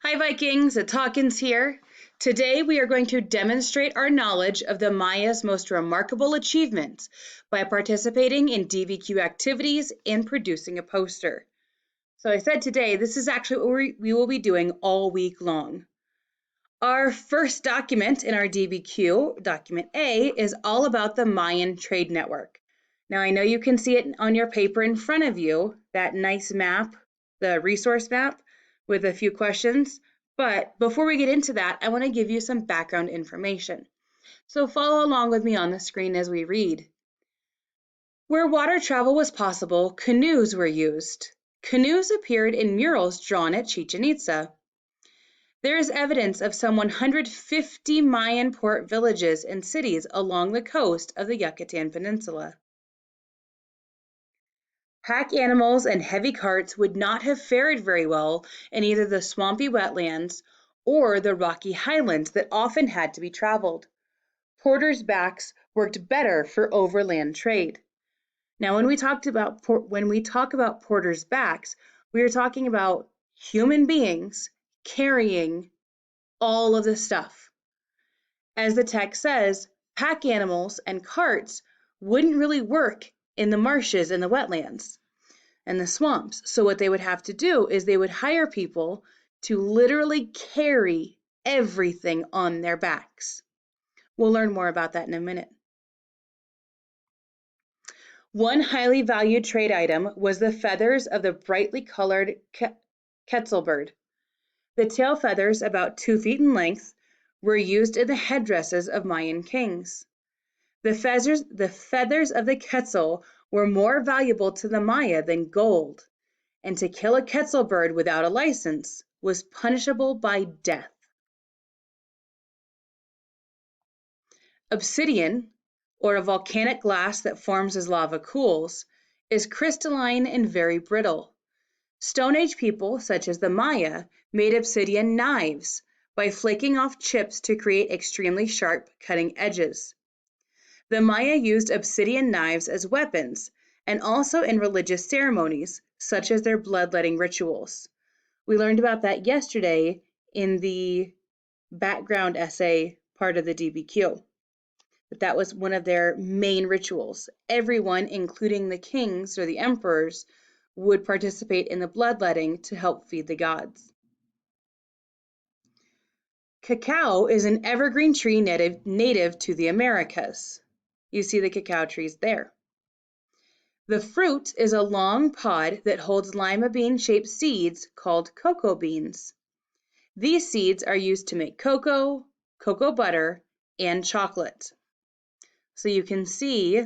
Hi Vikings, it's Hawkins here. Today we are going to demonstrate our knowledge of the Maya's most remarkable achievements by participating in DVQ activities and producing a poster. So I said today, this is actually what we will be doing all week long. Our first document in our DVQ, document A, is all about the Mayan trade network. Now I know you can see it on your paper in front of you, that nice map, the resource map with a few questions. But before we get into that, I want to give you some background information. So follow along with me on the screen as we read. Where water travel was possible, canoes were used. Canoes appeared in murals drawn at Chichen Itza. There is evidence of some 150 Mayan port villages and cities along the coast of the Yucatan Peninsula. Pack animals and heavy carts would not have fared very well in either the swampy wetlands or the rocky highlands that often had to be traveled. Porters' backs worked better for overland trade. Now, when we talk about porters' backs, we are talking about human beings carrying all of the stuff. As the text says, pack animals and carts wouldn't really work in the marshes and the wetlands and the swamps. So what they would have to do is they would hire people to literally carry everything on their backs. We'll learn more about that in a minute. One highly valued trade item was the feathers of the brightly colored quetzal bird. The tail feathers, about 2 feet in length, were used in the headdresses of Mayan kings. The feathers of the quetzal were more valuable to the Maya than gold, and to kill a quetzal bird without a license was punishable by death. Obsidian, or a volcanic glass that forms as lava cools, is crystalline and very brittle. Stone Age people, such as the Maya, made obsidian knives by flaking off chips to create extremely sharp cutting edges. The Maya used obsidian knives as weapons and also in religious ceremonies, such as their bloodletting rituals. We learned about that yesterday in the background essay part of the DBQ. That was one of their main rituals. Everyone, including the kings or the emperors, would participate in the bloodletting to help feed the gods. Cacao is an evergreen tree native to the Americas. You see the cacao trees there. The fruit is a long pod that holds lima bean-shaped seeds called cocoa beans. These seeds are used to make cocoa, cocoa butter, and chocolate. So you can see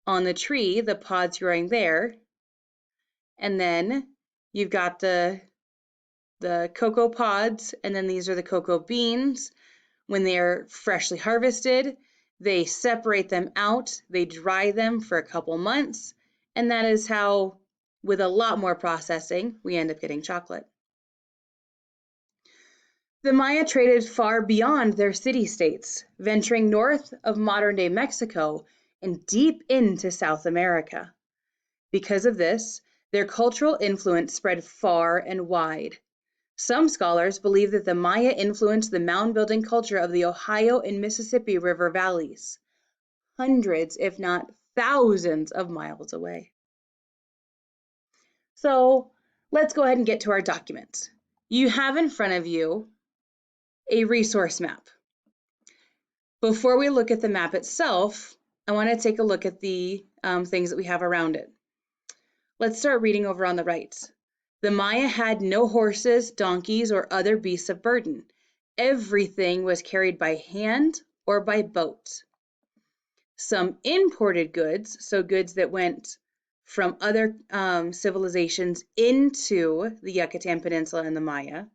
on the tree the pods growing there, and then you've got the cocoa pods, and then these are the cocoa beans. When they're freshly harvested, they separate them out, they dry them for a couple months, and that is how, with a lot more processing, we end up getting chocolate. The Maya traded far beyond their city-states, venturing north of modern-day Mexico and deep into South America. Because of this, their cultural influence spread far and wide. Some scholars believe that the Maya influenced the mound-building culture of the Ohio and Mississippi River valleys, hundreds, if not thousands, of miles away. So let's go ahead and get to our document. You have in front of you a resource map. Before we look at the map itself, I want to take a look at the things that we have around it. Let's start reading over on the right. The Maya had no horses, donkeys, or other beasts of burden. Everything was carried by hand or by boat. Some imported goods, so goods that went from other civilizations into the Yucatan Peninsula and the Maya,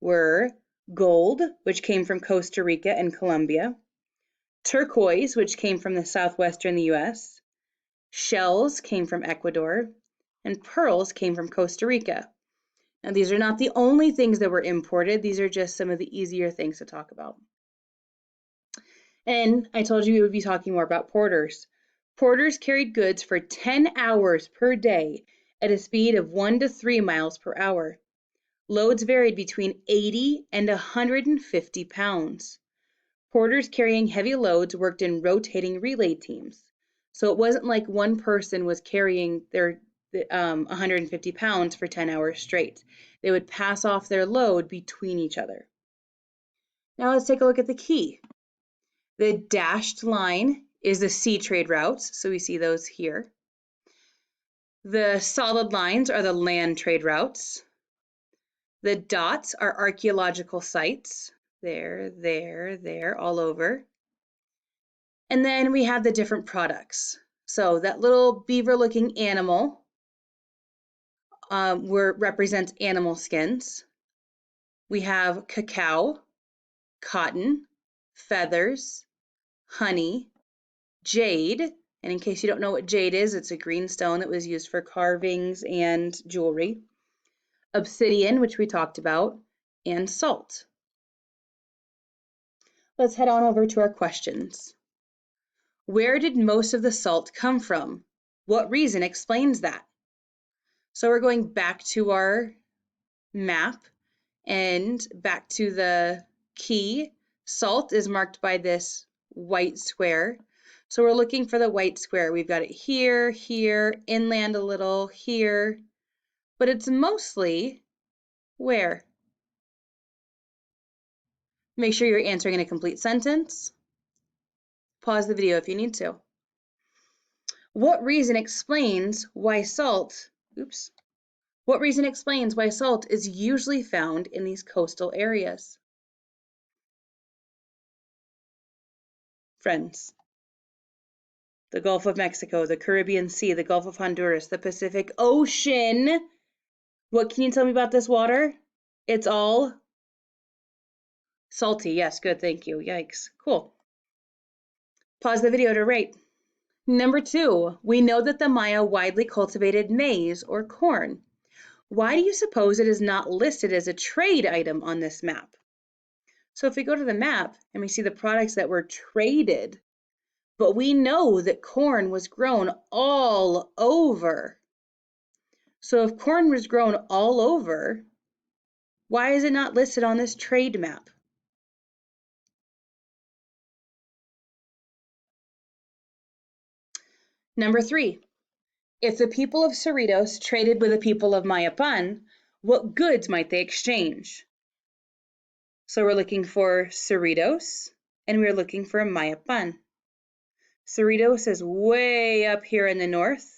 were gold, which came from Costa Rica and Colombia, turquoise, which came from the southwestern US, shells came from Ecuador, and pearls came from Costa Rica. Now, these are not the only things that were imported. These are just some of the easier things to talk about. And I told you we would be talking more about porters. Porters carried goods for 10 hours per day at a speed of 1 to 3 miles per hour. Loads varied between 80 and 150 pounds. Porters carrying heavy loads worked in rotating relay teams. So it wasn't like one person was carrying their 150 pounds for 10 hours straight. They would pass off their load between each other. Now let's take a look at the key. The dashed line is the sea trade routes, so we see those here. The solid lines are the land trade routes. The dots are archaeological sites. There, all over. And then we have the different products. So that little beaver-looking animal represents animal skins. We have cacao, cotton, feathers, honey, jade, and in case you don't know what jade is, it's a green stone that was used for carvings and jewelry, obsidian, which we talked about, and salt. Let's head on over to our questions. Where did most of the salt come from? What reason explains that? So we're going back to our map and back to the key. Salt is marked by this white square. So we're looking for the white square. We've got it here, here, inland a little, here, but it's mostly where? Make sure you're answering in a complete sentence. Pause the video if you need to. What reason explains why salt, what reason explains why salt is usually found in these coastal areas? Friends. The Gulf of Mexico, the Caribbean Sea, the Gulf of Honduras, the Pacific Ocean. What can you tell me about this water? It's all salty. Yes, good, thank you. Yikes. Cool. Pause the video to rate. Number 2, we know that the Maya widely cultivated maize or corn. Why do you suppose it is not listed as a trade item on this map? So if we go to the map and we see the products that were traded, but we know that corn was grown all over. So if corn was grown all over, why is it not listed on this trade map? Number 3, if the people of Cerritos traded with the people of Mayapan, what goods might they exchange? So we're looking for Cerritos and we're looking for Mayapan. Cerritos is way up here in the north.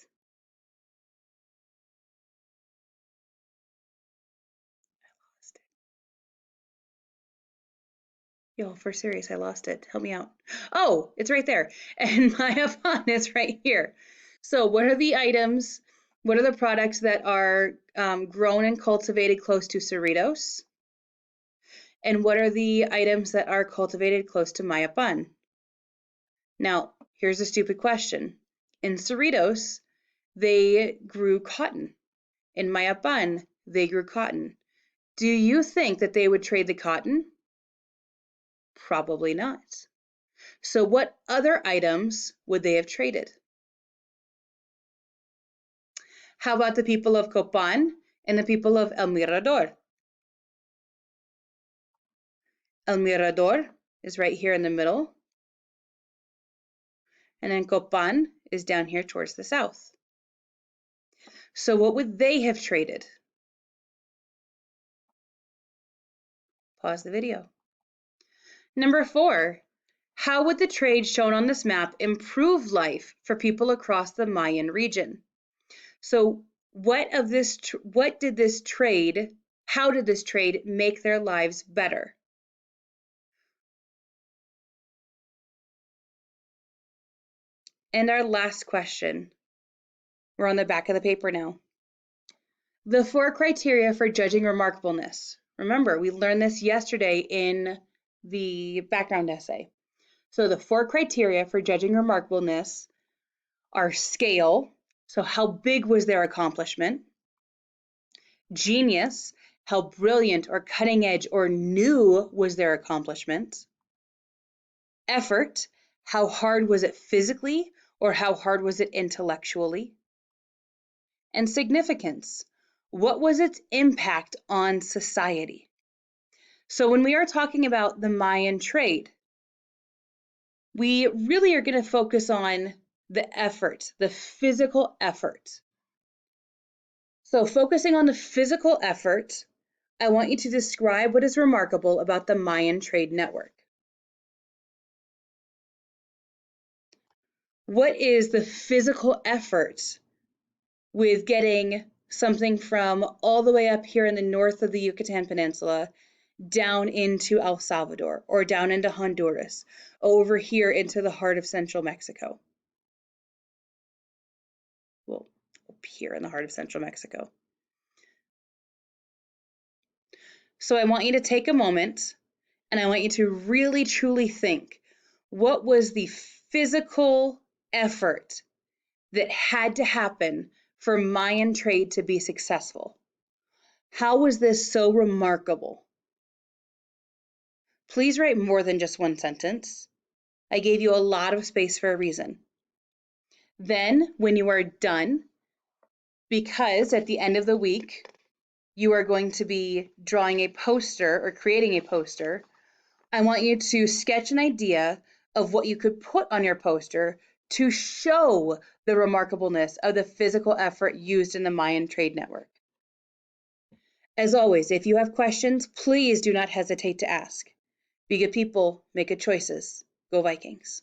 Yo, for serious, I lost it. Help me out. Oh, it's right there. And Mayapan is right here. So what are the items, what are the products that are grown and cultivated close to Cerritos? And what are the items that are cultivated close to Mayapan? Now, here's a stupid question. In Cerritos, they grew cotton. In Mayapan, they grew cotton. Do you think that they would trade the cotton? Probably not. So what other items would they have traded? How about the people of Copan and the people of El Mirador? El Mirador is right here in the middle. And then Copan is down here towards the south. So what would they have traded? Pause the video. Number 4, how would the trade shown on this map improve life for people across the Mayan region? So how did this trade make their lives better? And our last question, we're on the back of the paper now. The 4 criteria for judging remarkableness. Remember, we learned this yesterday in the background essay. So the 4 criteria for judging remarkableness are scale, so how big was their accomplishment? Genius, how brilliant or cutting edge or new was their accomplishment? Effort, how hard was it physically or how hard was it intellectually? And significance, What was its impact on society? So when we are talking about the Mayan trade, we really are going to focus on the effort, the physical effort. So focusing on the physical effort, I want you to describe what is remarkable about the Mayan trade network. What is the physical effort with getting something from all the way up here in the north of the Yucatan Peninsula down into El Salvador or down into Honduras, over here into the heart of central Mexico? Well, up here in the heart of central Mexico. So I want you to take a moment and I want you to really truly think, what was the physical effort that had to happen for Mayan trade to be successful? How was this so remarkable? Please write more than just one sentence. I gave you a lot of space for a reason. Then, when you are done, because at the end of the week, you are going to be drawing a poster or creating a poster, I want you to sketch an idea of what you could put on your poster to show the remarkableness of the physical effort used in the Mayan trade network. As always, if you have questions, please do not hesitate to ask. Be good people, make good choices. Go Vikings.